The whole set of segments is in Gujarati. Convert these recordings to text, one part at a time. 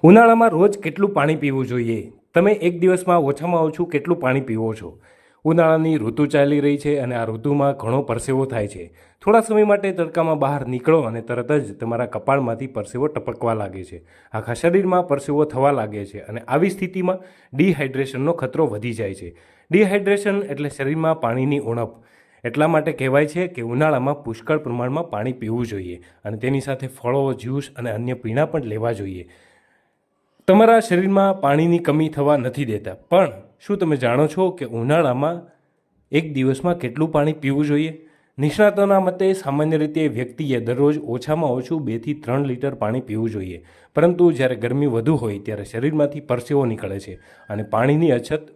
ઉનાળામાં રોજ કેટલું પાણી પીવું જોઈએ? તમે એક દિવસમાં ઓછામાં ઓછું કેટલું પાણી પીવો છો? ઉનાળાની ઋતુ ચાલી રહી છે અને આ ઋતુમાં ઘણો પરસેવો થાય છે. થોડા સમય માટે તડકામાં બહાર નીકળો અને તરત જ તમારા કપાળમાંથી પરસેવો ટપકવા લાગે છે. આખા શરીરમાં પરસેવો થવા લાગે છે અને આવી સ્થિતિમાં ડિહાઇડ્રેશનનો ખતરો વધી જાય છે. ડિહાઇડ્રેશન એટલે શરીરમાં પાણીની ઉણપ. એટલા માટે કહેવાય છે કે ઉનાળામાં પુષ્કળ પ્રમાણમાં પાણી પીવું જોઈએ અને તેની સાથે ફળો, જ્યુસ અને અન્ય પીણા પણ લેવા જોઈએ. તમારા શરીરમાં પાણીની કમી થવા નથી દેતા. પણ શું તમે જાણો છો કે ઉનાળામાં એક દિવસમાં કેટલું પાણી પીવું જોઈએ? નિષ્ણાતોના મતે સામાન્ય રીતે વ્યક્તિએ દરરોજ ઓછામાં ઓછું 2 થી 3 લીટર પાણી પીવું જોઈએ. પરંતુ જ્યારે ગરમી વધુ હોય ત્યારે શરીરમાંથી પરસેવો નીકળે છે અને પાણીની અછત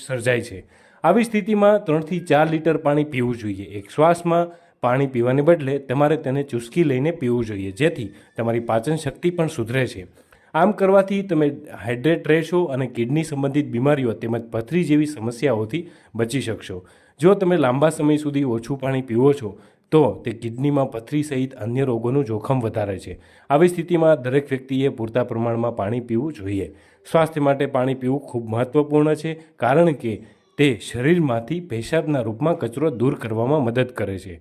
સર્જાય છે. આવી સ્થિતિમાં 3 થી 4 લીટર પાણી પીવું જોઈએ. એક શ્વાસમાં પાણી પીવાને બદલે તમારે તેને ચૂસકી લઈને પીવું જોઈએ, જેથી તમારી પાચન શક્તિ પણ સુધરે છે. આમ કરવાથી તમે હાઇડ્રેટ રહેશો અને કિડની સંબંધિત બીમારીઓ તેમજ પથરી જેવી સમસ્યાઓથી બચી શકશો. જો તમે લાંબા સમય સુધી ઓછું પાણી પીવો છો તો તે કિડનીમાં પથરી સહિત અન્ય રોગોનું જોખમ વધારે છે. આવી સ્થિતિમાં દરેક વ્યક્તિએ પૂરતા પ્રમાણમાં પાણી પીવું જોઈએ. સ્વાસ્થ્ય માટે પાણી પીવું ખૂબ મહત્વપૂર્ણ છે, કારણ કે તે શરીરમાંથી પેશાબના રૂપમાં કચરો દૂર કરવામાં મદદ કરે છે.